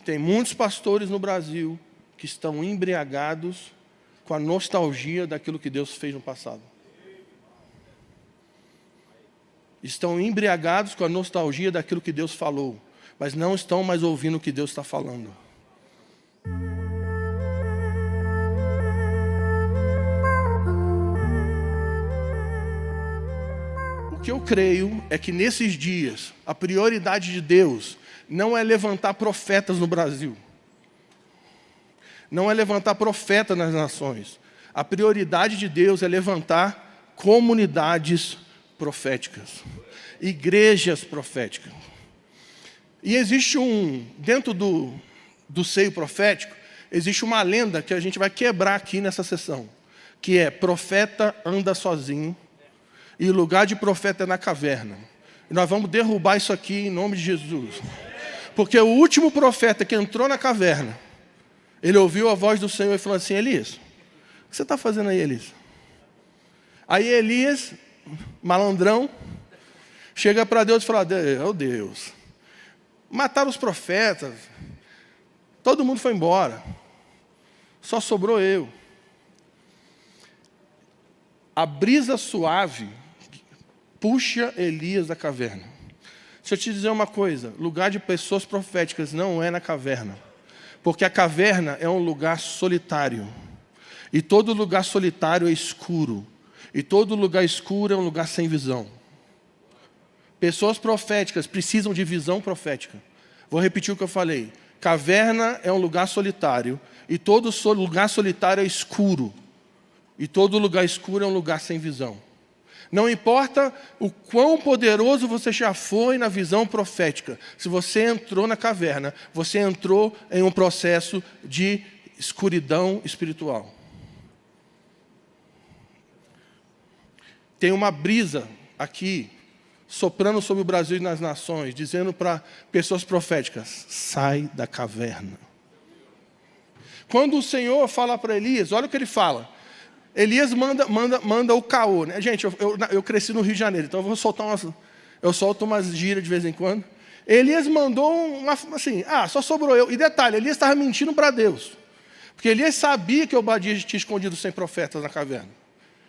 tem muitos pastores no Brasil que estão embriagados com a nostalgia daquilo que Deus fez no passado. Estão embriagados com a nostalgia daquilo que Deus falou, mas não estão mais ouvindo o que Deus está falando. O que eu creio é que nesses dias, a prioridade de Deus não é levantar profetas no Brasil. Não é levantar profeta nas nações. A prioridade de Deus é levantar comunidades proféticas, igrejas proféticas. E existe dentro do seio profético, existe uma lenda que a gente vai quebrar aqui nessa sessão, que é: profeta anda sozinho e o lugar de profeta é na caverna. E nós vamos derrubar isso aqui em nome de Jesus. Porque o último profeta que entrou na caverna, ele ouviu a voz do Senhor e falou assim: Elias, o que você está fazendo aí, Elias? Aí Elias, malandrão, chega para Deus e fala: oh Deus, mataram os profetas, todo mundo foi embora, só sobrou eu. A brisa suave puxa Elias da caverna. Deixa eu te dizer uma coisa: lugar de pessoas proféticas não é na caverna, porque a caverna é um lugar solitário, e todo lugar solitário é escuro, e todo lugar escuro é um lugar sem visão. Pessoas proféticas precisam de visão profética. Vou repetir o que eu falei: caverna é um lugar solitário, e todo lugar solitário é escuro, e todo lugar escuro é um lugar sem visão. Não importa o quão poderoso você já foi na visão profética, se você entrou na caverna, você entrou em um processo de escuridão espiritual. Tem uma brisa aqui, soprando sobre o Brasil e nas nações, dizendo para pessoas proféticas: sai da caverna. Quando o Senhor fala para Elias, olha o que ele fala. Elias manda o caô, né? Gente, eu cresci no Rio de Janeiro, então eu solto umas gírias de vez em quando. Elias mandou assim: só sobrou eu. E detalhe, Elias estava mentindo para Deus, porque Elias sabia que Obadias tinha escondido 100 profetas na caverna.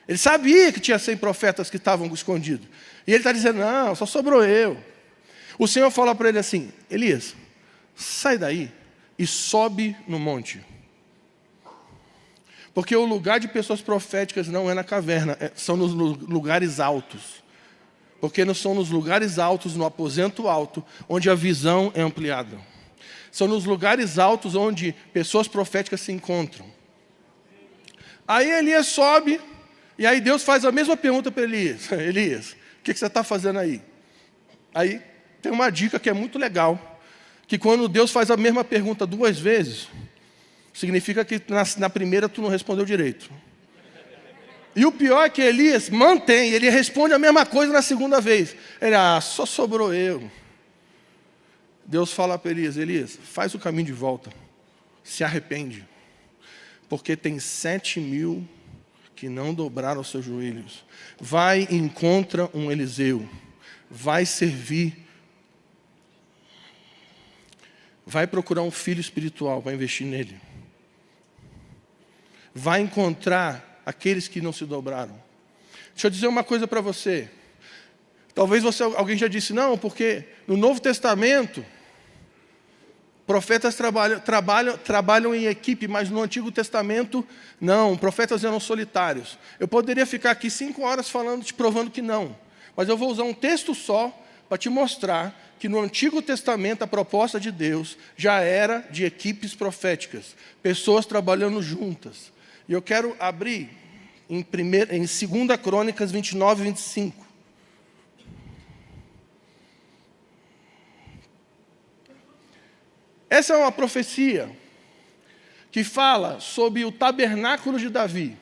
Ele sabia que tinha 100 profetas que estavam escondidos. E ele está dizendo: não, só sobrou eu. O Senhor fala para ele assim: Elias, sai daí e sobe no monte. Porque o lugar de pessoas proféticas não é na caverna, são nos lugares altos. Porque não são nos lugares altos, no aposento alto, onde a visão é ampliada. São nos lugares altos onde pessoas proféticas se encontram. Aí Elias sobe, e aí Deus faz a mesma pergunta para Elias: Elias, o que você está fazendo aí? Aí tem uma dica que é muito legal, que quando Deus faz a mesma pergunta 2 vezes, significa que na primeira tu não respondeu direito. E o pior é que Elias mantém, ele responde a mesma coisa na segunda vez. Ele: só sobrou eu. Deus fala para Elias: Elias, faz o caminho de volta, se arrepende, porque tem 7.000 que não dobraram os seus joelhos. Vai e encontra um Eliseu, vai servir, vai procurar um filho espiritual, vai investir nele. Vai encontrar aqueles que não se dobraram. Deixa eu dizer uma coisa para você. Talvez alguém já disse: não, porque no Novo Testamento profetas trabalham em equipe, mas no Antigo Testamento não, profetas eram solitários. Eu poderia ficar aqui 5 horas falando, te provando que não, mas eu vou usar um texto só para te mostrar que no Antigo Testamento a proposta de Deus já era de equipes proféticas, pessoas trabalhando juntas. E eu quero abrir em 2 Crônicas 29 e 25. Essa é uma profecia que fala sobre o tabernáculo de Davi,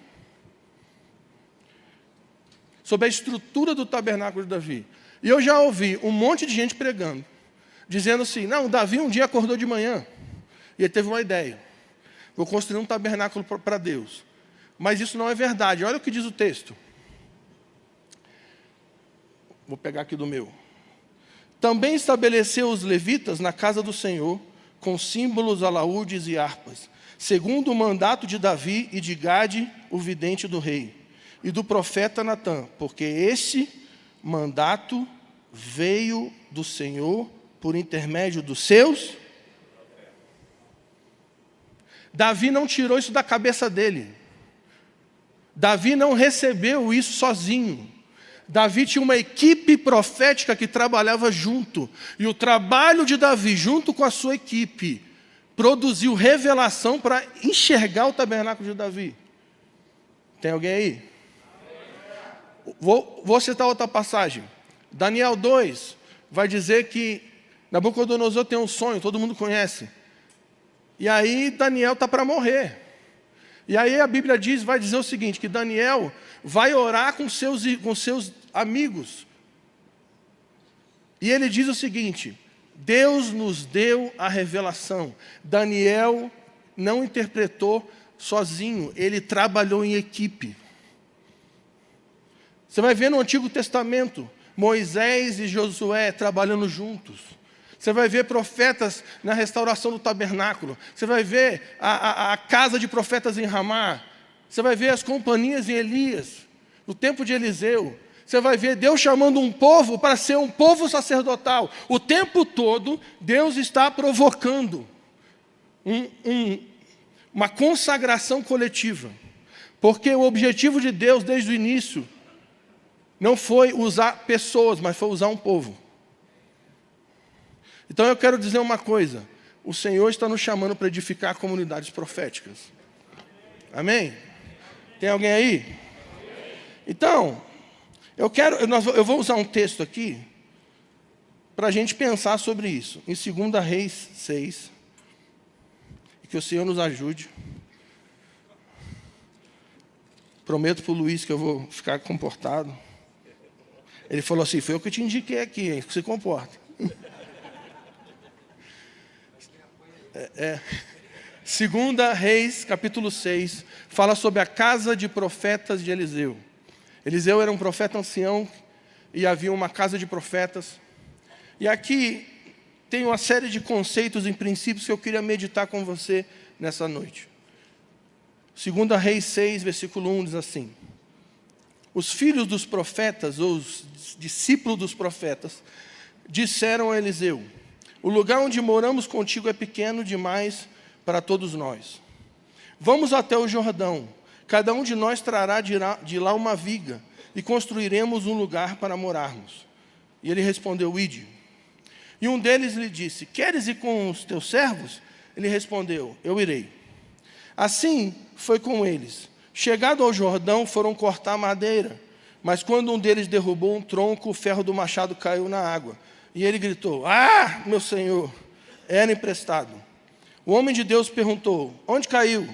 sobre a estrutura do tabernáculo de Davi. E eu já ouvi um monte de gente pregando, dizendo assim: não, Davi um dia acordou de manhã e ele teve uma ideia: vou construir um tabernáculo para Deus. Mas isso não é verdade. Olha o que diz o texto. Vou pegar aqui do meu. Também estabeleceu os levitas na casa do Senhor, com símbolos, alaúdes e harpas, segundo o mandato de Davi e de Gade, o vidente do rei, e do profeta Natã, porque esse mandato veio do Senhor por intermédio dos seus. Davi não tirou isso da cabeça dele. Davi não recebeu isso sozinho. Davi tinha uma equipe profética que trabalhava junto. E o trabalho de Davi, junto com a sua equipe, produziu revelação para enxergar o tabernáculo de Davi. Tem alguém aí? Vou citar outra passagem. Daniel 2 vai dizer que Nabucodonosor tem um sonho, todo mundo conhece. E aí Daniel está para morrer. E aí a Bíblia vai dizer o seguinte, que Daniel vai orar com seus amigos. E ele diz o seguinte, Deus nos deu a revelação. Daniel não interpretou sozinho, ele trabalhou em equipe. Você vai ver no Antigo Testamento, Moisés e Josué trabalhando juntos. Você vai ver profetas na restauração do tabernáculo. Você vai ver a casa de profetas em Ramá. Você vai ver as companhias em Elias, no tempo de Eliseu. Você vai ver Deus chamando um povo para ser um povo sacerdotal. O tempo todo, Deus está provocando uma consagração coletiva. Porque o objetivo de Deus, desde o início, não foi usar pessoas, mas foi usar um povo. Então eu quero dizer uma coisa, o Senhor está nos chamando para edificar comunidades proféticas. Amém? Tem alguém aí? Então, eu vou usar um texto aqui para a gente pensar sobre isso. Em 2 Reis 6, e que o Senhor nos ajude. Prometo para o Luiz que eu vou ficar comportado. Ele falou assim, foi eu que te indiquei aqui, hein, que se comporta. 2 Reis, capítulo 6, fala sobre a casa de profetas de Eliseu. Eliseu era um profeta ancião e havia uma casa de profetas. E aqui tem uma série de conceitos e princípios que eu queria meditar com você nessa noite. 2 Reis 6, versículo 1 diz assim, os filhos dos profetas, ou os discípulos dos profetas, disseram a Eliseu, o lugar onde moramos contigo é pequeno demais para todos nós. Vamos até o Jordão, cada um de nós trará de lá uma viga, e construiremos um lugar para morarmos. E ele respondeu, ide. E um deles lhe disse, queres ir com os teus servos? Ele respondeu, eu irei. Assim foi com eles. Chegado ao Jordão, foram cortar madeira, mas quando um deles derrubou um tronco, o ferro do machado caiu na água. E ele gritou, ah, meu senhor, era emprestado. O homem de Deus perguntou, onde caiu?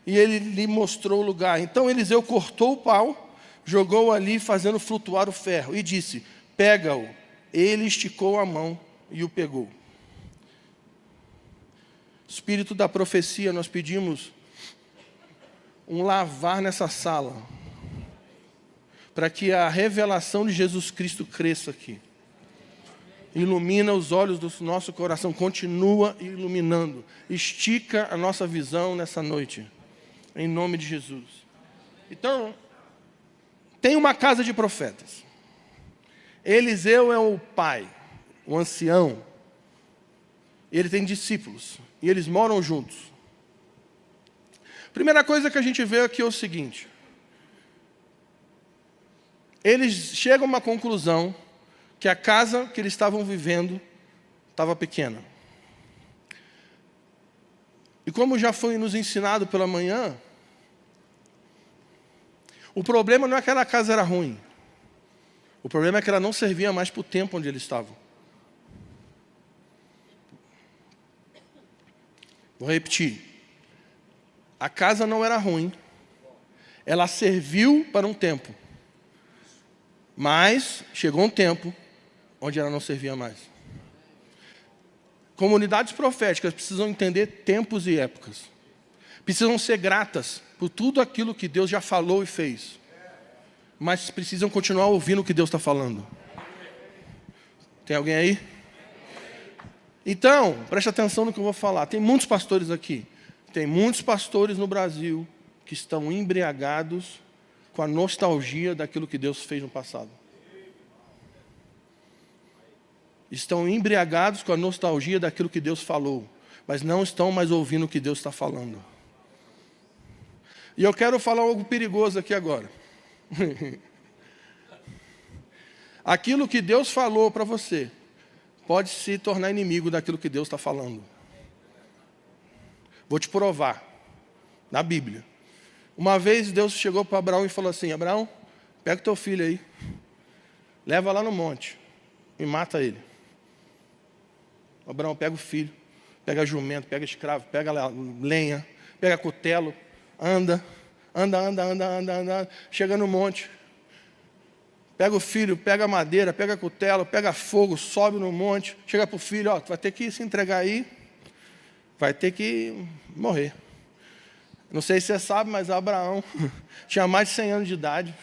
E ele lhe mostrou o lugar. Então Eliseu cortou o pau, jogou ali, fazendo flutuar o ferro, e disse, pega-o. Ele esticou a mão e o pegou. Espírito da profecia, nós pedimos um lavar nessa sala, para que a revelação de Jesus Cristo cresça aqui. Ilumina os olhos do nosso coração, continua iluminando, estica a nossa visão nessa noite, em nome de Jesus. Então, tem uma casa de profetas. Eliseu é o pai, o ancião. Ele tem discípulos, e eles moram juntos. Primeira coisa que a gente vê aqui é o seguinte. Eles chegam a uma conclusão que a casa que eles estavam vivendo estava pequena. E como já foi nos ensinado pela manhã, o problema não é que aquela casa era ruim. O problema é que ela não servia mais para o tempo onde eles estavam. Vou repetir. A casa não era ruim. Ela serviu para um tempo. Mas chegou um tempo onde ela não servia mais. Comunidades proféticas precisam entender tempos e épocas. Precisam ser gratas por tudo aquilo que Deus já falou e fez. Mas precisam continuar ouvindo o que Deus está falando. Tem alguém aí? Então, preste atenção no que eu vou falar. Tem muitos pastores aqui. Tem muitos pastores no Brasil que estão embriagados com a nostalgia daquilo que Deus fez no passado. Estão embriagados com a nostalgia daquilo que Deus falou, mas não estão mais ouvindo o que Deus está falando. E eu quero falar algo perigoso aqui agora. Aquilo que Deus falou para você pode se tornar inimigo daquilo que Deus está falando. Vou te provar, na Bíblia. Uma vez Deus chegou para Abraão e falou assim: Abraão, pega o teu filho aí, leva lá no monte e mata ele. Abraão pega o filho, pega jumento, pega escravo, pega lenha, pega cutelo, anda, chega no monte. Pega o filho, pega a madeira, pega cutelo, pega fogo, sobe no monte, chega para o filho, ó, tu vai ter que se entregar aí, vai ter que morrer. Não sei se você sabe, mas Abraão tinha mais de 100 anos de idade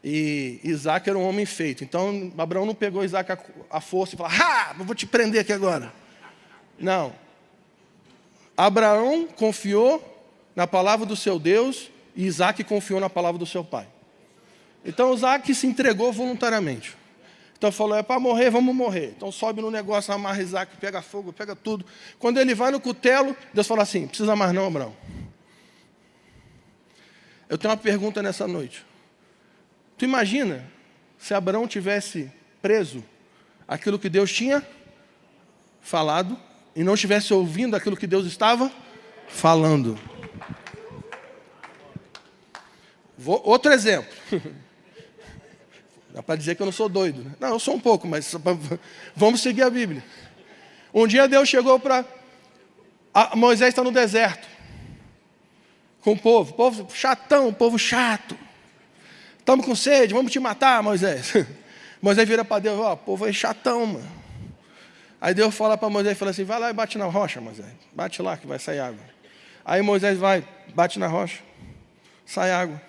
e Isaac era um homem feito. Então, Abraão não pegou Isaac à força e falou: eu vou te prender aqui agora. Não. Abraão confiou na palavra do seu Deus e Isaac confiou na palavra do seu pai. Então, Isaac se entregou voluntariamente. Então, falou: é para morrer, vamos morrer. Então, sobe no negócio, amarra Isaac, pega fogo, pega tudo. Quando ele vai no cutelo, Deus fala assim: não precisa mais não, Abraão. Eu tenho uma pergunta nessa noite. Tu imagina se Abraão tivesse preso aquilo que Deus tinha falado e não estivesse ouvindo aquilo que Deus estava falando? Outro exemplo. Dá para dizer que eu não sou doido, né? Não, eu sou um pouco, mas vamos seguir a Bíblia. Um dia Deus chegou para... Moisés está no deserto com o povo chatão, povo chato. Estamos com sede, vamos te matar, Moisés. Moisés vira para Deus: ó, o povo é chatão, mano. Aí Deus fala para Moisés, fala assim: vai lá e bate na rocha, Moisés. Bate lá que vai sair água. Aí Moisés vai, bate na rocha, sai água.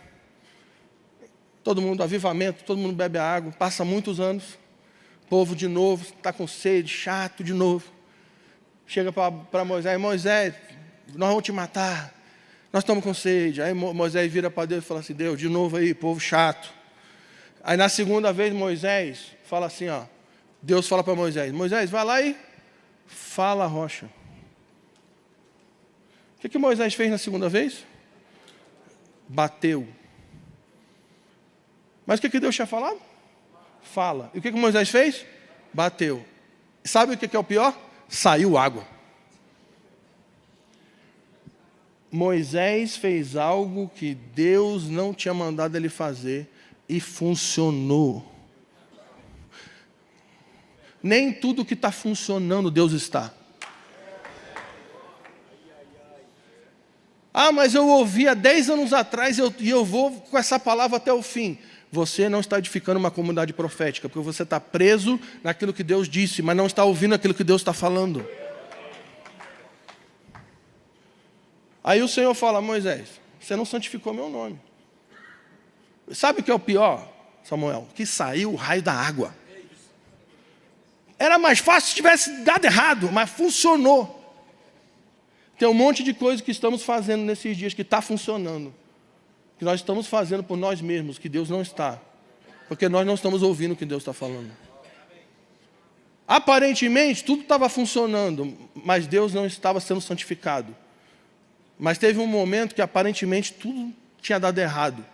Todo mundo, avivamento, todo mundo bebe a água. Passa muitos anos, o povo de novo, está com sede, chato de novo. Chega para Moisés: Moisés, nós vamos te matar. Nós estamos com sede. Aí Moisés vira para Deus e fala assim: Deus, de novo aí, povo chato. Aí na segunda vez Moisés fala assim, ó. Deus fala para Moisés: Moisés, vai lá e fala a rocha. O que Moisés fez na segunda vez? Bateu. Mas o que Deus tinha falado? Fala. E o que Moisés fez? Bateu. Sabe o que é o pior? Saiu água. Moisés fez algo que Deus não tinha mandado ele fazer e funcionou. Nem tudo que está funcionando Deus está. Mas eu ouvi há 10 anos atrás e eu vou com essa palavra até o fim. Você não está edificando uma comunidade profética, porque você está preso naquilo que Deus disse, mas não está ouvindo aquilo que Deus está falando. Aí o Senhor fala: Moisés, você não santificou meu nome. Sabe o que é o pior, Samuel? Que saiu o raio da água. Era mais fácil se tivesse dado errado, mas funcionou. Tem um monte de coisa que estamos fazendo nesses dias que está funcionando. Que nós estamos fazendo por nós mesmos, que Deus não está. Porque nós não estamos ouvindo o que Deus está falando. Aparentemente, tudo estava funcionando, mas Deus não estava sendo santificado. Mas teve um momento que aparentemente tudo tinha dado errado.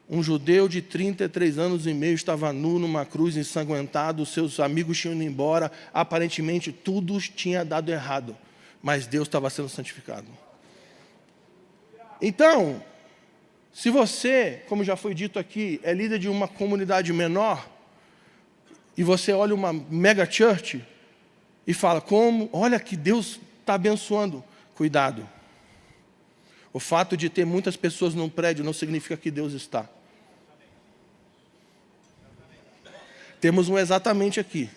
Um judeu de 33 anos e meio estava nu numa cruz, ensanguentado, seus amigos tinham ido embora, aparentemente tudo tinha dado errado, mas Deus estava sendo santificado. Então, se você, como já foi dito aqui, é líder de uma comunidade menor, e você olha uma mega church e fala: olha que Deus está abençoando, cuidado. O fato de ter muitas pessoas num prédio não significa que Deus está. Temos um exatamente aqui.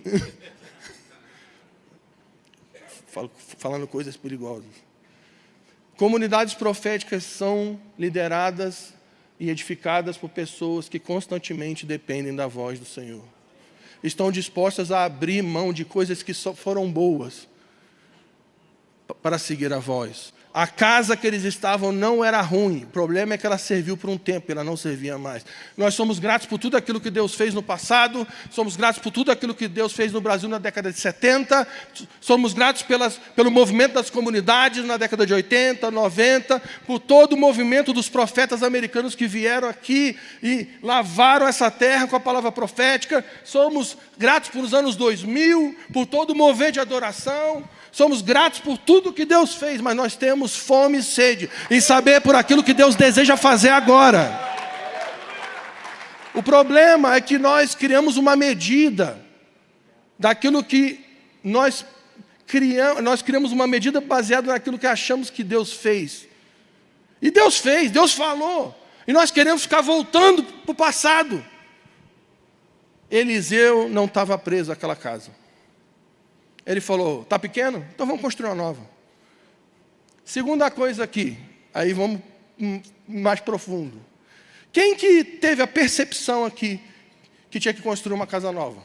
Falando coisas perigosas. Comunidades proféticas são lideradas e edificadas por pessoas que constantemente dependem da voz do Senhor. estão dispostas a abrir mão de coisas que só foram boas para seguir a voz. A casa que eles estavam não era ruim, o problema é que ela serviu por um tempo, ela não servia mais. Nós somos gratos por tudo aquilo que Deus fez no passado, somos gratos por tudo aquilo que Deus fez no Brasil na década de 70, somos gratos pelo movimento das comunidades na década de 80, 90, por todo o movimento dos profetas americanos que vieram aqui e lavaram essa terra com a palavra profética, somos gratos por os anos 2000, por todo o movimento de adoração, somos gratos por tudo que Deus fez, mas nós temos fome e sede em saber por aquilo que Deus deseja fazer agora. O problema é que nós criamos uma medida daquilo que nós criamos uma medida baseada naquilo que achamos que Deus fez. E Deus fez, Deus falou, e nós queremos ficar voltando para o passado. Eliseu não estava preso àquela casa. Ele falou, está pequeno? Então vamos construir uma nova. Segunda coisa aqui, aí vamos mais profundo. Quem que teve a percepção aqui que tinha que construir uma casa nova?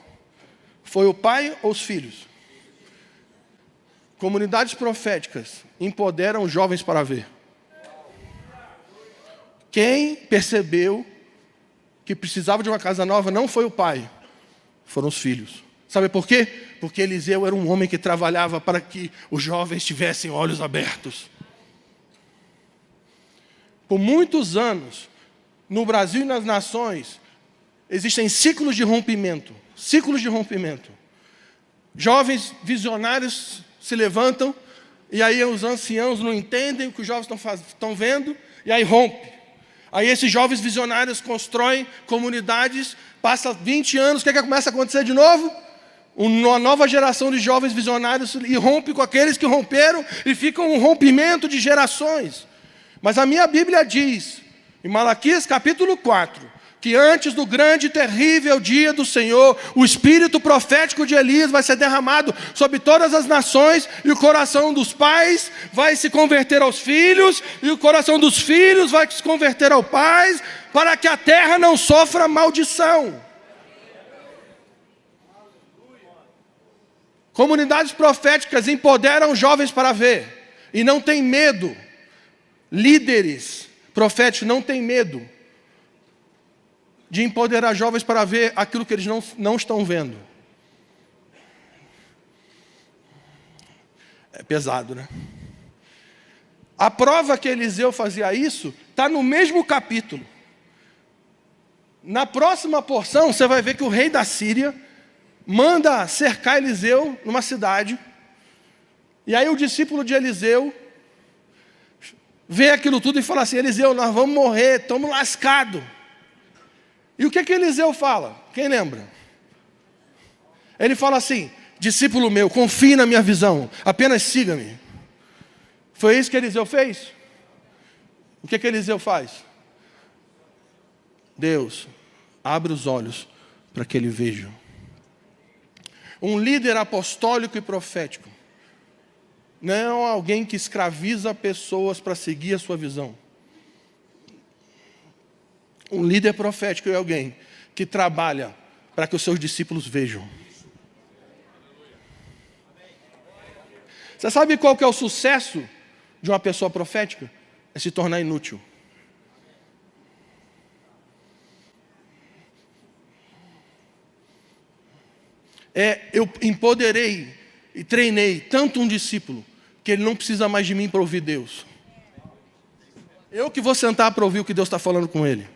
Foi o pai ou os filhos? Comunidades proféticas empoderam jovens para ver. Quem percebeu que precisava de uma casa nova não foi o pai, foram os filhos. Sabe por quê? Porque Eliseu era um homem que trabalhava para que os jovens tivessem olhos abertos. Por muitos anos, no Brasil e nas nações, existem ciclos de rompimento. Ciclos de rompimento. Jovens visionários se levantam, e aí os anciãos não entendem o que os jovens estão vendo, e aí rompe. Aí esses jovens visionários constroem comunidades, passa 20 anos, o que começa a acontecer de novo? Uma nova geração de jovens visionários e rompe com aqueles que romperam e fica um rompimento de gerações. Mas a minha Bíblia diz, em Malaquias capítulo 4, que antes do grande e terrível dia do Senhor, o espírito profético de Elias vai ser derramado sobre todas as nações, e o coração dos pais vai se converter aos filhos, e o coração dos filhos vai se converter aos pais, para que a terra não sofra maldição. Comunidades proféticas empoderam jovens para ver, e não tem medo. Líderes proféticos não têm medo de empoderar jovens para ver aquilo que eles não estão vendo. É pesado, né? A prova que Eliseu fazia isso está no mesmo capítulo. Na próxima porção, você vai ver que o rei da Síria manda cercar Eliseu numa cidade. E aí o discípulo de Eliseu vê aquilo tudo e fala assim, Eliseu, nós vamos morrer, estamos lascados. E o que Eliseu fala? Quem lembra? Ele fala assim, discípulo meu, confie na minha visão, apenas siga-me. Foi isso que Eliseu fez? O que Eliseu faz? Deus, abre os olhos para que ele veja. Um líder apostólico e profético não é alguém que escraviza pessoas para seguir a sua visão. Um líder profético é alguém que trabalha para que os seus discípulos vejam. Você sabe qual que é o sucesso de uma pessoa profética? É se tornar inútil. Eu empoderei e treinei tanto um discípulo que ele não precisa mais de mim para ouvir Deus. Eu que vou sentar para ouvir o que Deus está falando com ele.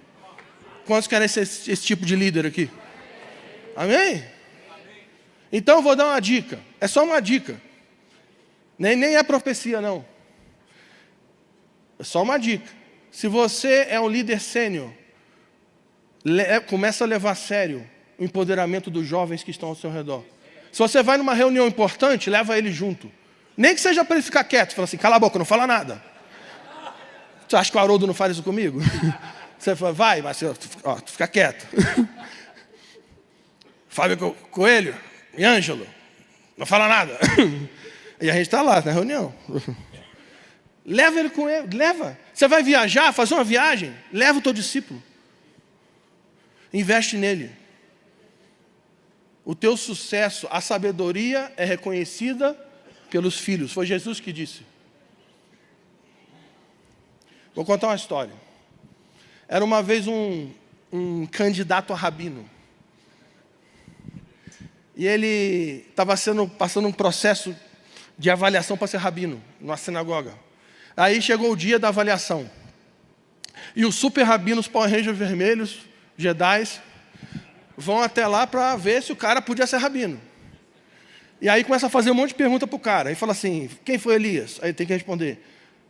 Quantos querem ser esse tipo de líder aqui? Amém? Então eu vou dar uma dica. É só uma dica. Nem é profecia, não. É só uma dica. Se você é um líder sênior, começa a levar a sério o empoderamento dos jovens que estão ao seu redor. Se você vai numa reunião importante, leva ele junto. Nem que seja para ele ficar quieto. Fala assim, cala a boca, não fala nada. Você acha que o Haroldo não faz isso comigo? Você fala, vai, Marcelo, tu fica quieto. Fábio Coelho e Ângelo, não fala nada. E a gente está lá na reunião. Leva ele com ele, leva. Você vai viajar, fazer uma viagem, leva o teu discípulo. Investe nele. o teu sucesso, a sabedoria é reconhecida pelos filhos. Foi Jesus que disse. Vou contar uma história. Era uma vez um candidato a rabino. E ele estava passando um processo de avaliação para ser rabino, numa sinagoga. Aí chegou o dia da avaliação. E os super rabinos Power Rangers vermelhos, Jedis, vão até lá para ver se o cara podia ser rabino. E aí começa a fazer um monte de pergunta para o cara. Aí fala assim, quem foi Elias? Aí ele tem que responder,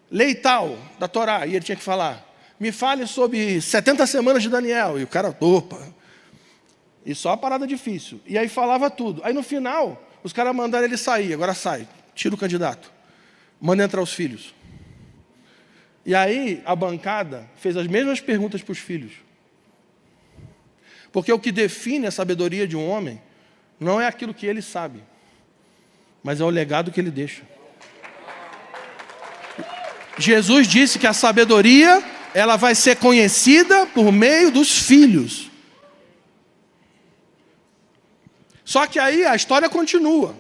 lei tal, da Torá. E ele tinha que falar, me fale sobre 70 semanas de Daniel. E o cara, opa. E só a parada difícil. E aí falava tudo. Aí no final, os caras mandaram ele sair. Agora sai, tira o candidato. Manda entrar os filhos. E aí a bancada fez as mesmas perguntas para os filhos. Porque o que define a sabedoria de um homem não é aquilo que ele sabe, mas é o legado que ele deixa. Jesus disse que a sabedoria, ela vai ser conhecida por meio dos filhos. Só que aí a história continua.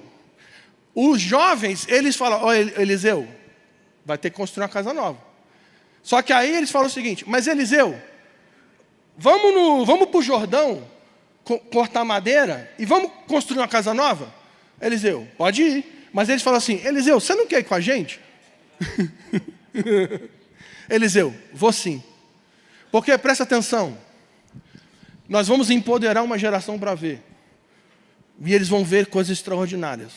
Os jovens, eles falam, ó, Eliseu, vai ter que construir uma casa nova. Só que aí eles falam o seguinte, mas Eliseu, vamos para o Jordão, cortar madeira e vamos construir uma casa nova? Eliseu, pode ir. Mas eles falam assim, Eliseu, você não quer ir com a gente? Eliseu, vou sim. Porque, presta atenção, nós vamos empoderar uma geração para ver. E eles vão ver coisas extraordinárias.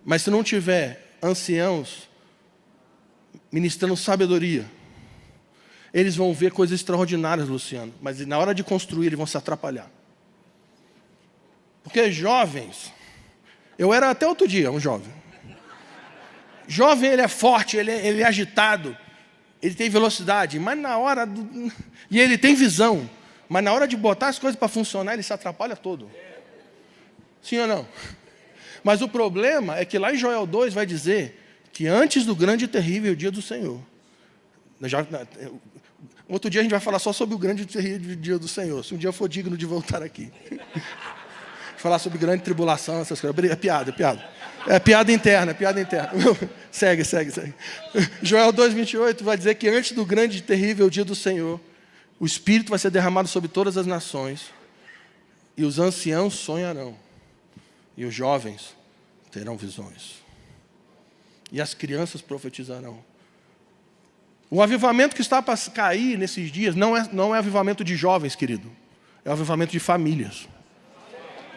Mas se não tiver anciãos ministrando sabedoria, eles vão ver coisas extraordinárias, Luciano. Mas na hora de construir, eles vão se atrapalhar. Porque jovens... Eu era até outro dia um jovem. Jovem, ele é forte, ele é agitado. Ele tem velocidade. Mas na hora... E ele tem visão. Mas na hora de botar as coisas para funcionar, ele se atrapalha todo. Sim ou não? Mas o problema é que lá em Joel 2 vai dizer que antes do grande e terrível dia do Senhor. Outro dia a gente vai falar só sobre o grande e terrível dia do Senhor. Se um dia eu for digno de voltar aqui. Falar sobre grande tribulação, essas coisas. É piada. É piada interna. Segue. Joel 2:28 vai dizer que antes do grande e terrível dia do Senhor, o Espírito vai ser derramado sobre todas as nações, e os anciãos sonharão, e os jovens terão visões, e as crianças profetizarão. O avivamento que está para cair nesses dias não é avivamento de jovens, querido. É um avivamento de famílias.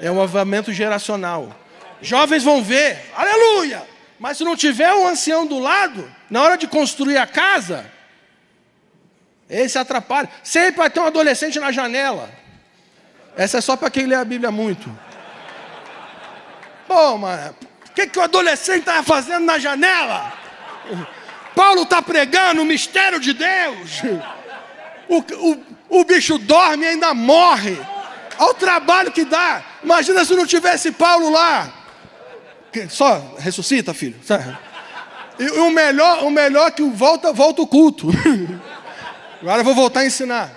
É um avivamento geracional. Jovens vão ver, aleluia! Mas se não tiver um ancião do lado, na hora de construir a casa, ele se atrapalha. Sempre vai ter um adolescente na janela. Essa é só para quem lê a Bíblia muito. Pô, mano, o que o adolescente estava fazendo na janela? Paulo está pregando o mistério de Deus. O bicho dorme e ainda morre. Olha o trabalho que dá. Imagina se não tivesse Paulo lá. Só ressuscita, filho. E o melhor é que volta o culto. Agora eu vou voltar a ensinar.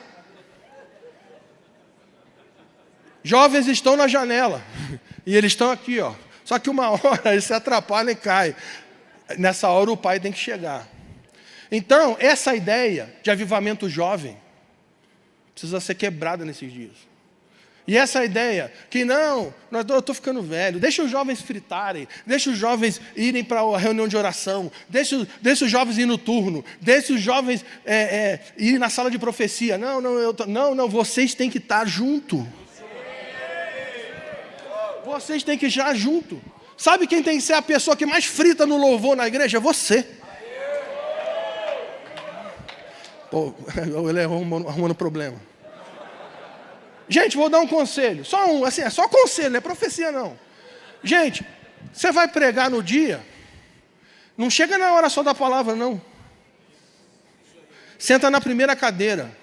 Jovens estão na janela. E eles estão aqui, ó. Só que uma hora eles se atrapalham e caem. Nessa hora o pai tem que chegar. Então, essa ideia de avivamento jovem precisa ser quebrada nesses dias. E essa ideia que não, eu estou ficando velho, deixa os jovens fritarem, deixa os jovens irem para a reunião de oração, deixa os jovens ir no turno, deixa os jovens irem na sala de profecia. Não, vocês têm que estar junto. Vocês têm que estar junto. Sabe quem tem que ser a pessoa que mais frita no louvor na igreja? Você. Pô, ele arrumando problema. Gente, vou dar um conselho. Só um, assim, é só conselho, não é profecia não. Gente, você vai pregar no dia, não chega na hora só da palavra, não. Senta na primeira cadeira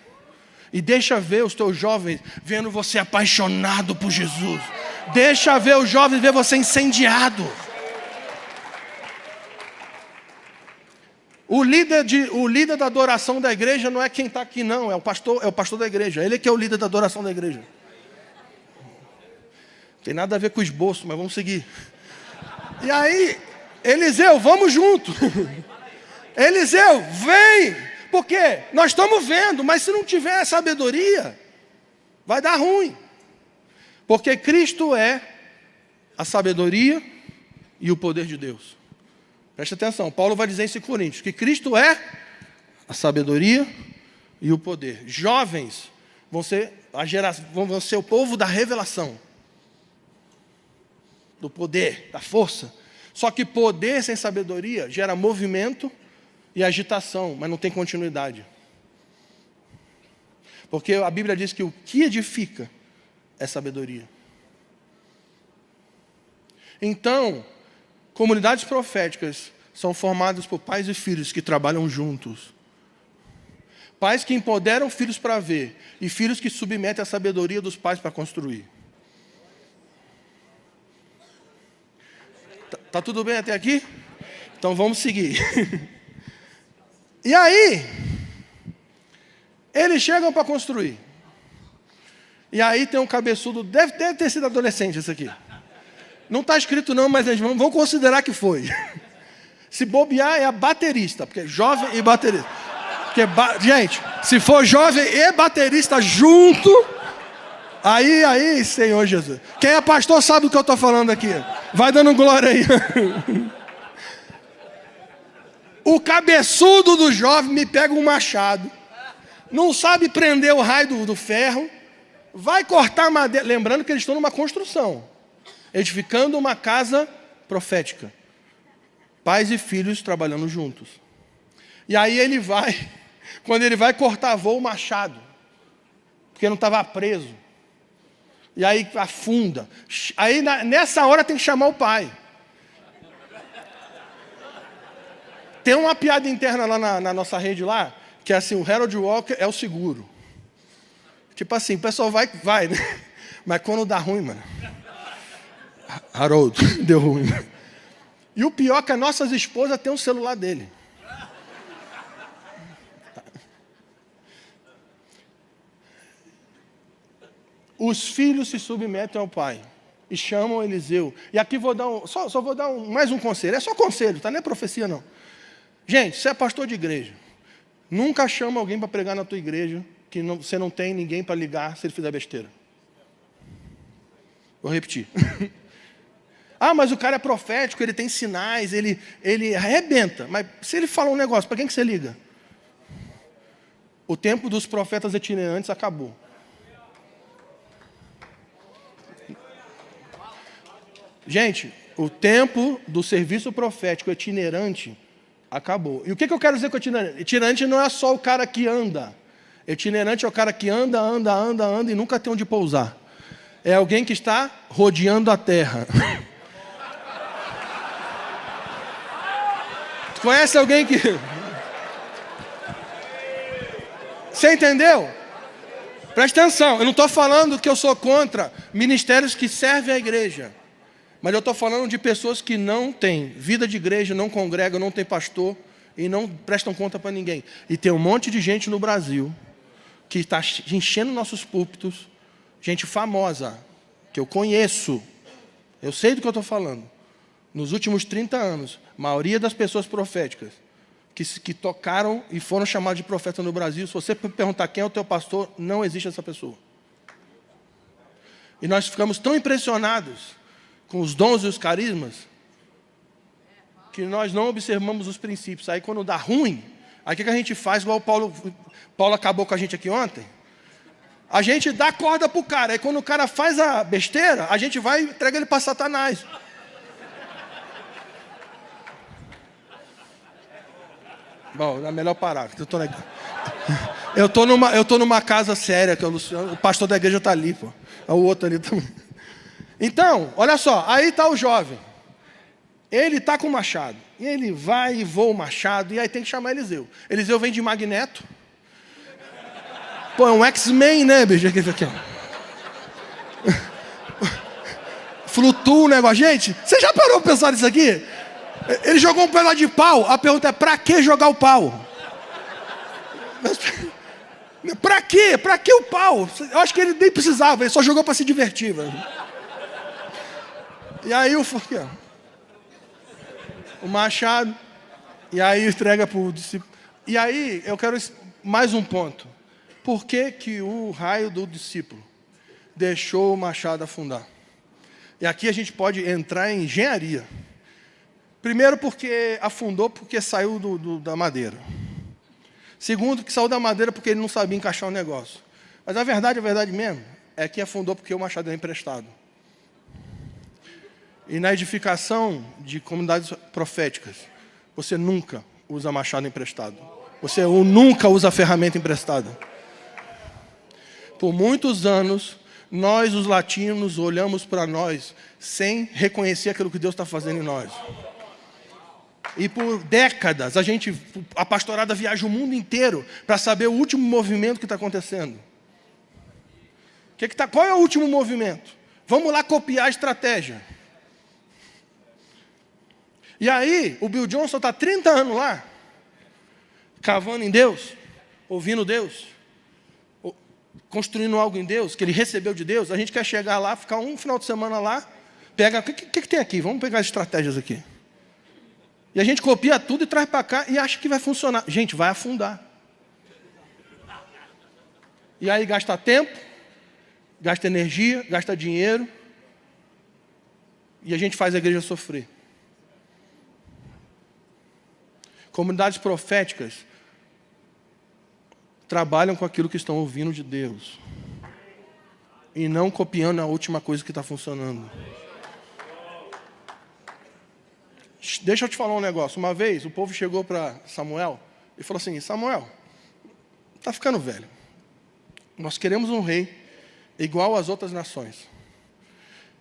e deixa ver os teus jovens vendo você apaixonado por Jesus. Deixa ver os jovens ver você incendiado. O líder da adoração da igreja não é quem está aqui, não. É o pastor da igreja. Ele que é o líder da adoração da igreja. Tem nada a ver com o esboço, mas vamos seguir. E aí, Eliseu, vamos junto. Eliseu, vem. Por quê? Nós estamos vendo, mas se não tiver sabedoria, vai dar ruim. Porque Cristo é a sabedoria e o poder de Deus. Preste atenção, Paulo vai dizer em 2 Coríntios que Cristo é a sabedoria e o poder. Jovens vão ser o povo da revelação, do poder, da força. Só que poder sem sabedoria gera movimento e agitação, mas não tem continuidade. Porque a Bíblia diz que o que edifica é sabedoria. Então, comunidades proféticas são formadas por pais e filhos que trabalham juntos. Pais que empoderam filhos para ver e filhos que submetem a sabedoria dos pais para construir. Tá tudo bem até aqui? Então vamos seguir. E aí, eles chegam para construir. E aí tem um cabeçudo, deve ter sido adolescente esse aqui. Não está escrito não, mas vamos considerar que foi. Se bobear é a baterista, porque é jovem e baterista. Porque, gente, se for jovem e baterista junto, aí, Senhor Jesus. Quem é pastor sabe do que eu estou falando aqui. Vai dando glória aí. O cabeçudo do jovem me pega um machado, não sabe prender o raio do ferro, vai cortar madeira. Lembrando que eles estão numa construção, edificando uma casa profética. Pais e filhos trabalhando juntos. E aí ele vai, quando ele vai cortar, voa o machado, porque não estava preso. E aí afunda. Aí nessa hora tem que chamar o pai. Tem uma piada interna lá na nossa rede lá, que é assim, o Harold Walker é o seguro. Tipo assim, o pessoal vai, né? Mas quando dá ruim, mano. Harold, deu ruim. E o pior é que as nossas esposas têm um celular dele. Os filhos se submetem ao pai e chamam Eliseu. E aqui vou dar só vou dar mais um conselho. É só conselho, tá? Não é profecia não. Gente, você é pastor de igreja. Nunca chama alguém para pregar na tua igreja que você não tem ninguém para ligar se ele fizer besteira. Vou repetir. Ah, mas o cara é profético, ele tem sinais, ele arrebenta. Mas se ele falar um negócio, para quem que você liga? O tempo dos profetas itinerantes acabou. Gente, o tempo do serviço profético itinerante acabou. E o que eu quero dizer com itinerante? Itinerante não é só o cara que anda. Itinerante é o cara que anda e nunca tem onde pousar. É alguém que está rodeando a terra. Conhece alguém que... Você entendeu? Presta atenção, eu não estou falando que eu sou contra ministérios que servem à igreja. Mas eu estou falando de pessoas que não têm vida de igreja, não congregam, não têm pastor e não prestam conta para ninguém. E tem um monte de gente no Brasil que está enchendo nossos púlpitos, gente famosa, que eu conheço, eu sei do que eu estou falando. Nos últimos 30 anos, a maioria das pessoas proféticas que tocaram e foram chamadas de profeta no Brasil, se você perguntar quem é o teu pastor, não existe essa pessoa. E nós ficamos tão impressionados com os dons e os carismas, que nós não observamos os princípios. Aí quando dá ruim, aí o que a gente faz? Igual o Paulo acabou com a gente aqui ontem. A gente dá corda para o cara. Aí quando o cara faz a besteira, a gente vai e entrega ele para Satanás. Bom, é melhor parar. Eu tô numa casa séria, que é o Luciano, o pastor da igreja está ali, pô. É o outro ali também. Então, olha só, aí está o jovem. Ele está com o machado. E ele vai e voa o machado, e aí tem que chamar Eliseu. Eliseu vem de Magneto. Pô, é um X-Men, né, bicho? Aqui. Flutua o negócio. Gente, você já parou para pensar nisso aqui? Ele jogou um pedaço de pau. A pergunta é, para que jogar o pau? Para quê? Para que o pau? Eu acho que ele nem precisava, ele só jogou para se divertir. Velho. E aí o machado, e aí entrega para o discípulo. E aí eu quero mais um ponto. Por que que o raio do discípulo deixou o machado afundar? E aqui a gente pode entrar em engenharia. Primeiro porque afundou porque saiu da madeira. Segundo, que saiu da madeira porque ele não sabia encaixar o negócio. Mas a verdade mesmo, é que afundou porque o machado era emprestado. E na edificação de comunidades proféticas, você nunca usa machado emprestado. Você nunca usa ferramenta emprestada. Por muitos anos, nós, os latinos, olhamos para nós sem reconhecer aquilo que Deus está fazendo em nós. E por décadas, a pastorada viaja o mundo inteiro para saber o último movimento que está acontecendo. Qual é o último movimento? Vamos lá copiar a estratégia. E aí, o Bill Johnson está 30 anos lá, cavando em Deus, ouvindo Deus, construindo algo em Deus, que ele recebeu de Deus. A gente quer chegar lá, ficar um final de semana lá, pega, o que tem aqui? Vamos pegar as estratégias aqui. E a gente copia tudo e traz para cá e acha que vai funcionar. Gente, vai afundar. E aí gasta tempo, gasta energia, gasta dinheiro, e a gente faz a igreja sofrer. Comunidades proféticas trabalham com aquilo que estão ouvindo de Deus e não copiando a última coisa que está funcionando. Deixa eu te falar um negócio. Uma vez o povo chegou para Samuel e falou assim: Samuel, está ficando velho. Nós queremos um rei igual às outras nações.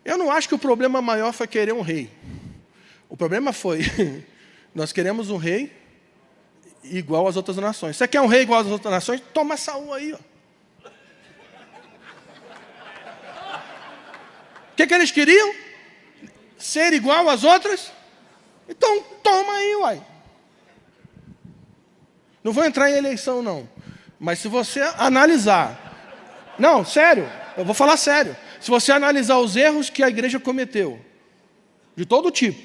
Eu não acho que o problema maior foi querer um rei. O problema foi, nós queremos um rei igual às outras nações. Você quer um rei igual às outras nações? Toma Saul aí, ó. O que eles queriam? Ser igual às outras? Então, toma aí, uai. Não vou entrar em eleição, não. Mas se você analisar... Não, sério, eu vou falar sério. Se você analisar os erros que a igreja cometeu, de todo tipo,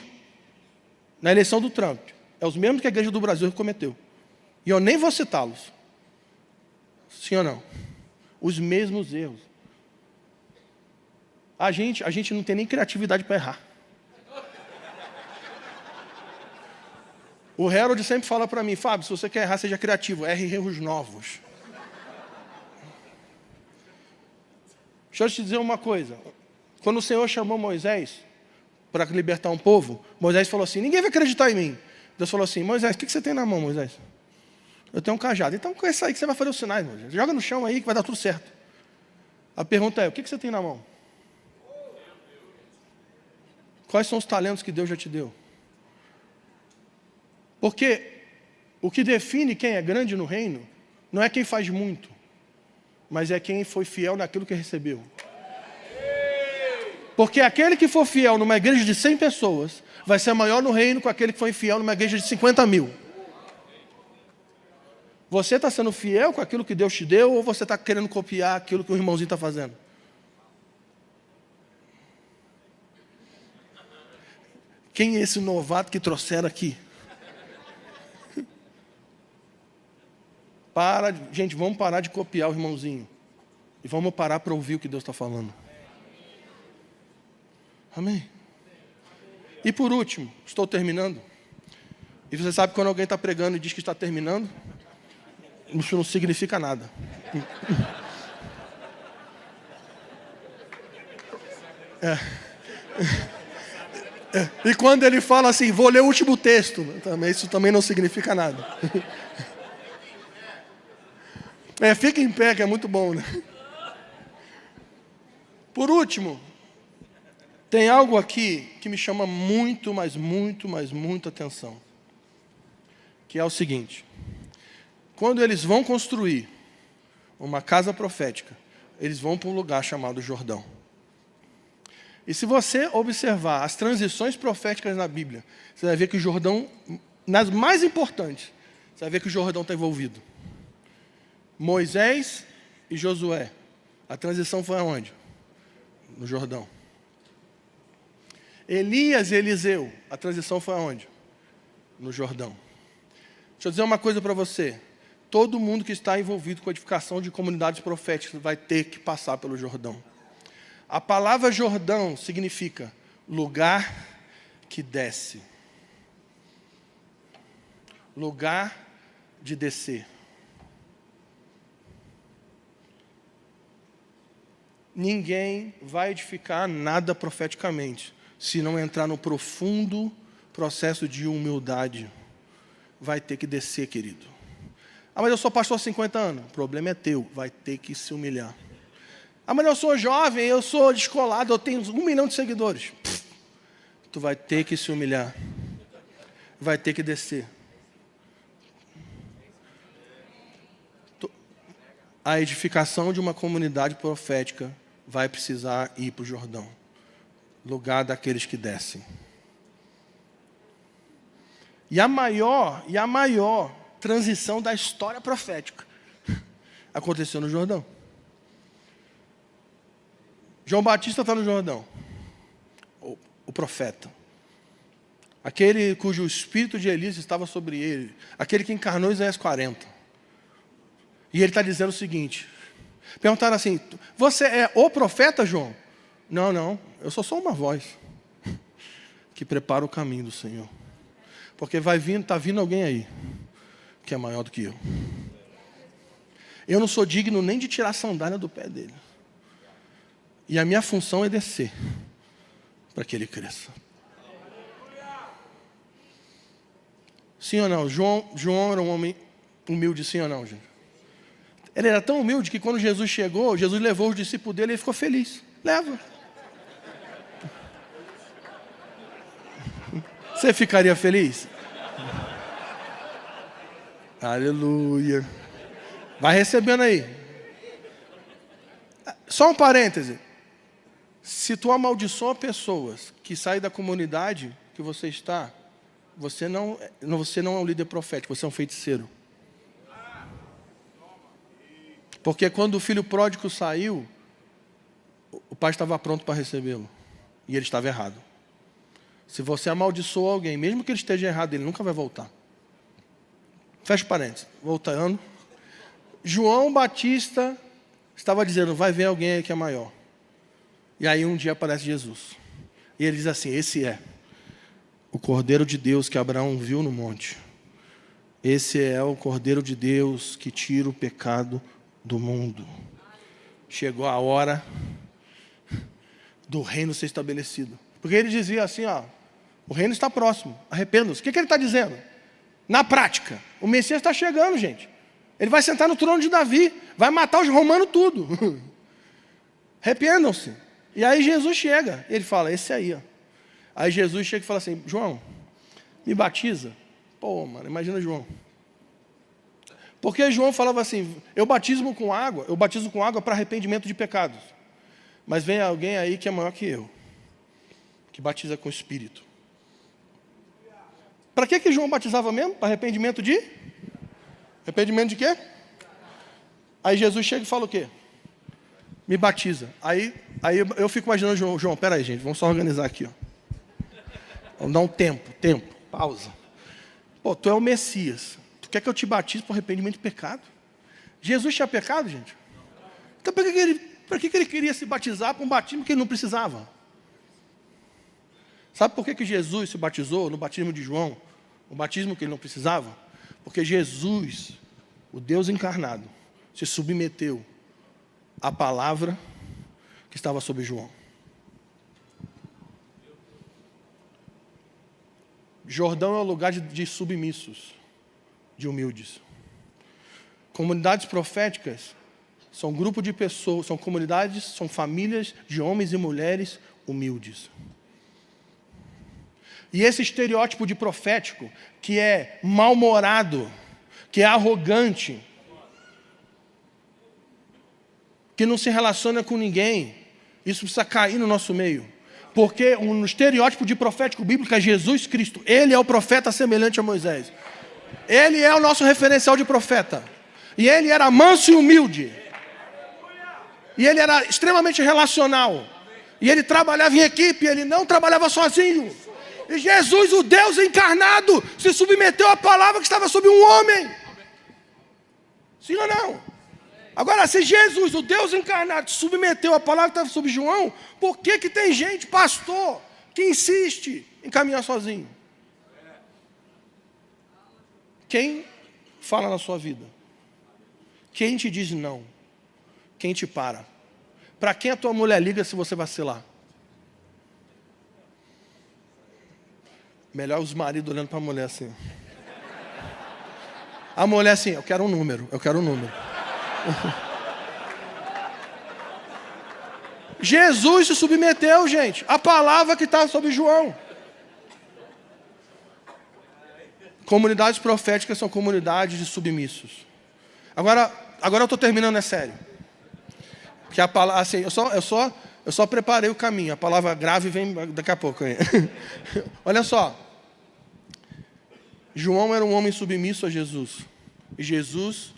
na eleição do Trump, é os mesmos que a igreja do Brasil cometeu. E eu nem vou citá-los. Sim ou não? Os mesmos erros. A gente não tem nem criatividade para errar. O Harold sempre fala para mim: Fábio, se você quer errar, seja criativo, erre erros novos. Deixa eu te dizer uma coisa. Quando o Senhor chamou Moisés para libertar um povo, Moisés falou assim: ninguém vai acreditar em mim. Deus falou assim: Moisés, o que você tem na mão, Moisés? Eu tenho um cajado. Então com esse aí que você vai fazer os sinais, Moisés. Joga no chão aí que vai dar tudo certo. A pergunta é: o que você tem na mão? Quais são os talentos que Deus já te deu? Porque o que define quem é grande no reino não é quem faz muito, mas é quem foi fiel naquilo que recebeu. Porque aquele que for fiel numa igreja de 100 pessoas vai ser maior no reino que aquele que foi fiel numa igreja de 50 mil. Você está sendo fiel com aquilo que Deus te deu ou você está querendo copiar aquilo que o irmãozinho está fazendo? Quem é esse novato que trouxeram aqui? Gente, vamos parar de copiar o irmãozinho. E vamos parar para ouvir o que Deus está falando. Amém? E por último, estou terminando. E você sabe quando alguém está pregando e diz que está terminando? Isso não significa nada. E quando ele fala assim, vou ler o último texto, isso também não significa nada. Fica em pé, que é muito bom, né? Por último, tem algo aqui que me chama muito, mas muita atenção. Que é o seguinte: quando eles vão construir uma casa profética, eles vão para um lugar chamado Jordão. E se você observar as transições proféticas na Bíblia, você vai ver que o Jordão, nas mais importantes, você vai ver que o Jordão está envolvido. Moisés e Josué, a transição foi aonde? No Jordão. Elias e Eliseu, a transição foi aonde? No Jordão. Deixa eu dizer uma coisa para você. Todo mundo que está envolvido com a edificação de comunidades proféticas vai ter que passar pelo Jordão. A palavra Jordão significa lugar que desce. Lugar de descer. Ninguém vai edificar nada profeticamente se não entrar no profundo processo de humildade. Vai ter que descer, querido. Ah, mas eu sou pastor há 50 anos. O problema é teu, vai ter que se humilhar. Ah, mas eu sou jovem, eu sou descolado, eu tenho 1 milhão de seguidores. Tu vai ter que se humilhar. Vai ter que descer. A edificação de uma comunidade profética vai precisar ir para o Jordão. Lugar daqueles que descem. E a maior transição da história profética aconteceu no Jordão. João Batista está no Jordão. O profeta. Aquele cujo espírito de Elias estava sobre ele. Aquele que encarnou Isaías 40. E ele está dizendo o seguinte. Perguntaram assim, você é o profeta, João? Não, eu sou só uma voz que prepara o caminho do Senhor. Porque está vindo alguém aí que é maior do que eu. Eu não sou digno nem de tirar a sandália do pé dele. E a minha função é descer para que ele cresça. Sim ou não? João era um homem humilde, sim ou não, gente? Ele era tão humilde que quando Jesus chegou, Jesus levou os discípulos dele e ele ficou feliz. Leva. Você ficaria feliz? Aleluia. Vai recebendo aí. Só um parêntese. Se tu amaldiçoa pessoas que saem da comunidade que você está, você não é um líder profético, você é um feiticeiro. Porque quando o filho pródigo saiu, o pai estava pronto para recebê-lo. E ele estava errado. Se você amaldiçoa alguém, mesmo que ele esteja errado, ele nunca vai voltar. Fecha parênteses. Voltando. João Batista estava dizendo, vai ver alguém aí que é maior. E aí um dia aparece Jesus. E ele diz assim, esse é o Cordeiro de Deus que Abraão viu no monte. Esse é o Cordeiro de Deus que tira o pecado do mundo. Chegou a hora do reino ser estabelecido. Porque ele dizia assim, o reino está próximo, arrependam-se. O que ele está dizendo? Na prática, o Messias está chegando, gente. Ele vai sentar no trono de Davi, vai matar os romanos tudo. Arrependam-se. E aí Jesus chega, ele fala, esse aí, Aí Jesus chega e fala assim, João, me batiza. Pô, mano, imagina João. Porque João falava assim, eu batizo com água para arrependimento de pecados. Mas vem alguém aí que é maior que eu, que batiza com o Espírito. Para que João batizava mesmo? Para arrependimento de? Arrependimento de quê? Aí Jesus chega e fala o quê? Me batiza. Aí eu fico imaginando, João, peraí, gente, vamos só organizar aqui. Vamos dar um tempo, pausa. Pô, tu é o Messias. Tu quer que eu te batize por arrependimento de pecado? Jesus tinha pecado, gente? Então por que ele queria se batizar por um batismo que ele não precisava? Sabe por que Jesus se batizou no batismo de João? O batismo que ele não precisava? Porque Jesus, o Deus encarnado, se submeteu à palavra que estava sobre João. Jordão é um lugar de submissos, de humildes. Comunidades proféticas são grupo de pessoas, são comunidades, são famílias de homens e mulheres humildes. E esse estereótipo de profético, que é mal-humorado, que é arrogante, que não se relaciona com ninguém, isso precisa cair no nosso meio. Porque o estereótipo de profético bíblico é Jesus Cristo. Ele é o profeta semelhante a Moisés. Ele é o nosso referencial de profeta. E ele era manso e humilde. E ele era extremamente relacional. E ele trabalhava em equipe, ele não trabalhava sozinho. E Jesus, o Deus encarnado, se submeteu à palavra que estava sobre um homem. Sim ou não? Agora, se Jesus, o Deus encarnado, se submeteu à palavra que estava sobre João, por que tem gente, pastor, que insiste em caminhar sozinho? Quem fala na sua vida? Quem te diz não? Quem te para? Para quem a tua mulher liga se você vacilar? Melhor os maridos olhando para a mulher assim. A mulher assim, eu quero um número. Jesus se submeteu, gente, à palavra que está sobre João. Comunidades proféticas são comunidades de submissos. Agora eu estou terminando, é sério. Porque a palavra, assim, eu só preparei o caminho. A palavra grave vem daqui a pouco. Olha só. João era um homem submisso a Jesus. E Jesus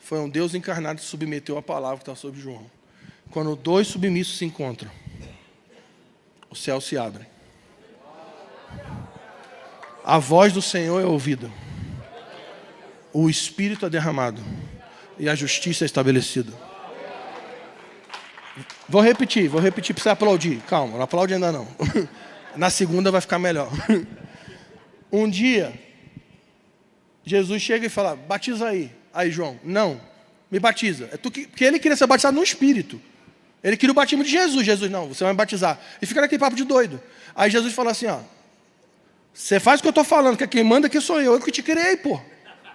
foi um Deus encarnado que submeteu a palavra que está sobre João. Quando dois submissos se encontram, o céu se abre. A voz do Senhor é ouvida. O Espírito é derramado. E a justiça é estabelecida. Vou repetir para você aplaudir. Calma, não aplaude ainda não. Na segunda vai ficar melhor. Um dia, Jesus chega e fala, batiza aí. Aí João, não, me batiza. Porque ele queria ser batizado no Espírito. Ele queria o batismo de Jesus. Jesus, não, você vai me batizar. E fica naquele papo de doido. Aí Jesus fala assim, ó, você faz o que eu estou falando, que quem manda aqui sou eu que te criei, pô.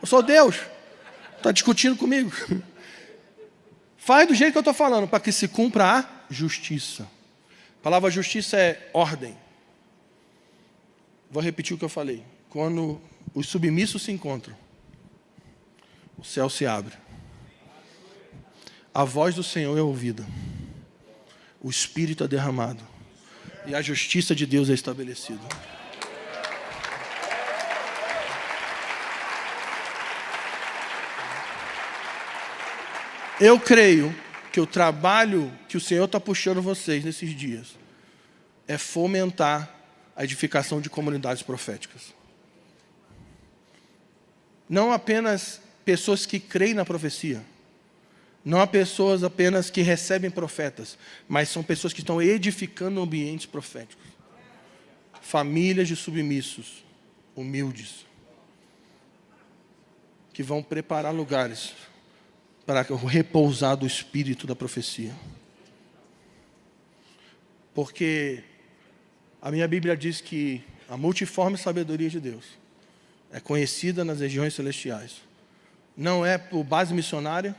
Eu sou Deus. Está discutindo comigo. Faz do jeito que eu estou falando, para que se cumpra a justiça. A palavra justiça é ordem. Vou repetir o que eu falei. Quando os submissos se encontram, o céu se abre. A voz do Senhor é ouvida. O Espírito é derramado. E a justiça de Deus é estabelecida. Eu creio que o trabalho que o Senhor está puxando vocês nesses dias é fomentar a edificação de comunidades proféticas. Não apenas pessoas que creem na profecia, não há pessoas apenas que recebem profetas, mas são pessoas que estão edificando ambientes proféticos. Famílias de submissos, humildes, que vão preparar lugares para repousar do espírito da profecia. Porque a minha Bíblia diz que a multiforme sabedoria de Deus é conhecida nas regiões celestiais. Não é por base missionária,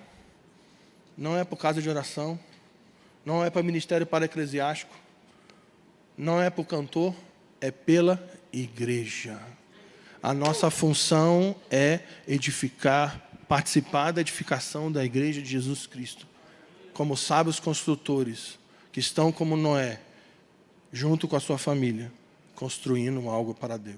não é por casa de oração, não é para ministério para-eclesiástico, não é por cantor, é pela igreja. A nossa função é edificar, participar da edificação da igreja de Jesus Cristo, como sábios construtores, que estão como Noé, junto com a sua família, construindo algo para Deus.